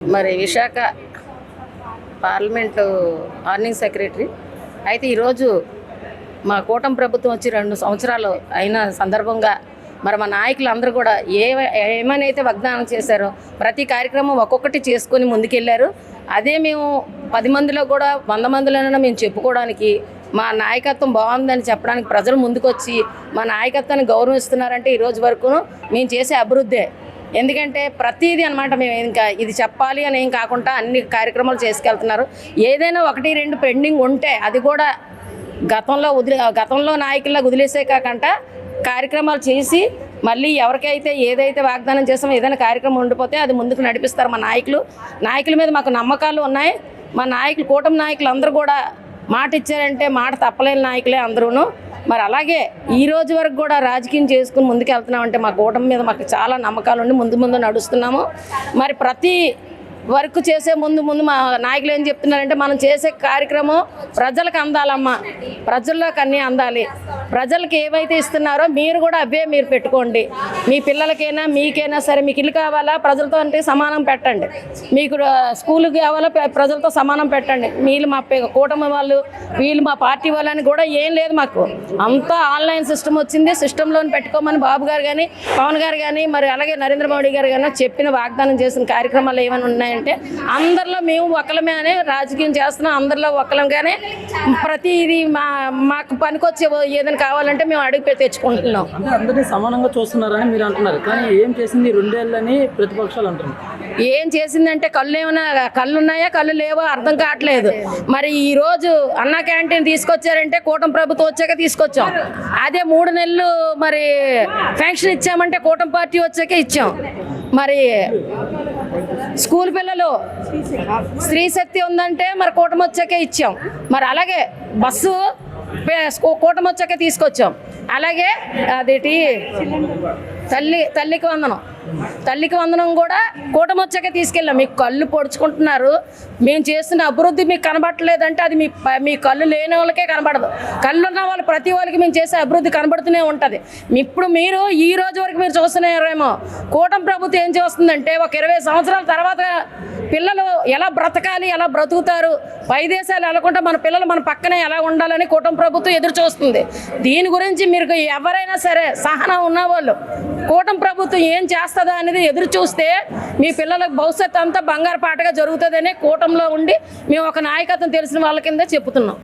మరి Visakha parliament ఆర్నింగ్ secretary అయితే ఈరోజు మా కూటమి ప్రభుత్వం వచ్చి 2 సంవత్సరాలు అయిన సందర్భంగా మరి మా నాయకులు అందరూ కూడా ఏమైతే వాగ్దానం చేశారో ప్రతి కార్యక్రమం ఒక్కొక్కటి చేసుకొని ముందుకెళ్ళారు. అదే మేము 10 మందిలో కూడా 100 మందిలోనైనా మేము చెప్పుకోవడానికి మా నాయకత్వం బాగుందని చెప్పడానికి ప్రజలు ముందుకొచ్చి మా నాయకత్వాన్ని గౌరవిస్తున్నారంటే ఈ రోజు వరకు మేము చేసే అభివృద్ధే. ఎందుకంటే ప్రతిదీ అనమాట మేము ఇంకా ఇది చెప్పాలి అని ఏం కాకుండా అన్ని కార్యక్రమాలు చేసుకెళ్తున్నారు. ఏదైనా 1-2 పెండింగ్ ఉంటే అది కూడా గతంలో నాయకుల్లా వదిలేసే కాకుండా కార్యక్రమాలు చేసి మళ్ళీ ఎవరికైతే ఏదైతే వాగ్దానం చేస్తామో ఏదైనా కార్యక్రమం ఉండిపోతే అది ముందుకు నడిపిస్తారు మా నాయకుల మీద మాకు నమ్మకాలు ఉన్నాయి. మా నాయకులు కూటమి నాయకులు అందరూ కూడా మాట ఇచ్చారంటే మాట తప్పలేని నాయకులే అందరూను. మరి అలాగే ఈ రోజు వరకు కూడా రాజకీయం చేసుకుని ముందుకు వెళ్తున్నామంటే మా కూటమి మీద మాకు చాలా నమ్మకాలు ఉండి ముందు నడుస్తున్నాము. మరి ప్రతి వర్క్ చేసే ముందు మా నాయకులు ఏం చెప్తున్నారంటే మనం చేసే కార్యక్రమం ప్రజలకు అందాలమ్మా, ప్రజల్లోకి అన్నీ అందాలి. ప్రజలకు ఏవైతే ఇస్తున్నారో మీరు కూడా అవే మీరు పెట్టుకోండి. మీ పిల్లలకైనా మీకైనా సరే మీకు ఇల్లు కావాలా ప్రజలతో అంటే సమానం పెట్టండి, మీకు స్కూల్కి కావాలా ప్రజలతో సమానం పెట్టండి. వీళ్ళు మా కూటమి వాళ్ళు వీళ్ళు మా పార్టీ వాళ్ళని కూడా ఏం లేదు, మాకు అంతా ఆన్లైన్ సిస్టమ్ వచ్చింది. సిస్టంలోని పెట్టుకోమని బాబు గారు కానీ పవన్ గారు కానీ మరి అలాగే నరేంద్ర మోడీ గారు కానీ చెప్పిన వాగ్దానం చేసిన కార్యక్రమాలు ఏమైనా ఉన్నాయంటే అందరిలో మేము ఒక్కలమే అనే రాజకీయం చేస్తున్నాం. అందరిలో ఒక్కలంగానే ప్రతిదీ మాకు పనికొచ్చే ఏదైనా కావాలంటే మేము అడిగి తెచ్చుకుంటున్నాం. అంటే అందరినీ సమానంగా చూస్తున్నారని మీరు అంటున్నారు, కానీ ఏం చేసింది 2 ఏళ్ళని ప్రతిపక్షాలు అంటున్నారు. ఏం చేసిందంటే కళ్ళు ఉన్నాయా కళ్ళు లేవో అర్థం కావట్లేదు. మరి ఈరోజు అన్న క్యాంటీన్ తీసుకొచ్చారంటే కూటమి ప్రభుత్వం వచ్చాక తీసుకొచ్చాం. అదే 3 నెలలు మరి పెన్షన్ ఇచ్చామంటే కూటమి పార్టీ వచ్చాక ఇచ్చాం. మరి స్కూల్ పిల్లలు స్త్రీ శక్తి ఉందంటే మరి కూటమి వచ్చాకే ఇచ్చాం. మరి అలాగే బస్సు కూటమి వచ్చాకే తీసుకొచ్చాం. అలాగే అదేంటి తల్లికి వందనం కూడా కూటమి వచ్చాక తీసుకెళ్ళాం. మీకు కళ్ళు పొడుచుకుంటున్నారు, మేము చేస్తున్న అభివృద్ధి మీకు కనబడట్లేదంటే అది మీ కళ్ళు లేని వాళ్ళకే కనబడదు. కళ్ళు ఉన్న వాళ్ళు ప్రతి వాళ్ళకి మేము చేసే అభివృద్ధి కనబడుతూనే ఉంటుంది. ఇప్పుడు మీరు ఈ రోజు వరకు మీరు చూస్తున్నారేమో కూటమి ప్రభుత్వం ఏం చేస్తుందంటే ఒక 20 సంవత్సరాల తర్వాత పిల్లలు ఎలా బ్రతకాలి ఎలా బ్రతుకుతారు పై దేశాలు వెళ్ళకుండా మన పిల్లలు మన పక్కనే ఎలా ఉండాలని కూటమి ప్రభుత్వం ఎదురు చూస్తుంది. దీని గురించి మీరు ఎవరైనా సరే సహనం ఉన్నవాళ్ళు కూటమి ప్రభుత్వం ఏం చేస్తుందా అనేది ఎదురు చూస్తే మీ పిల్లలకు భవిష్యత్తు అంతా బంగారు పాటగా జరుగుతుందని కూటమిలో ఉండి మేము ఒక నాయకత్వం తెలిసిన వాళ్ళ కింద చెప్తున్నాం.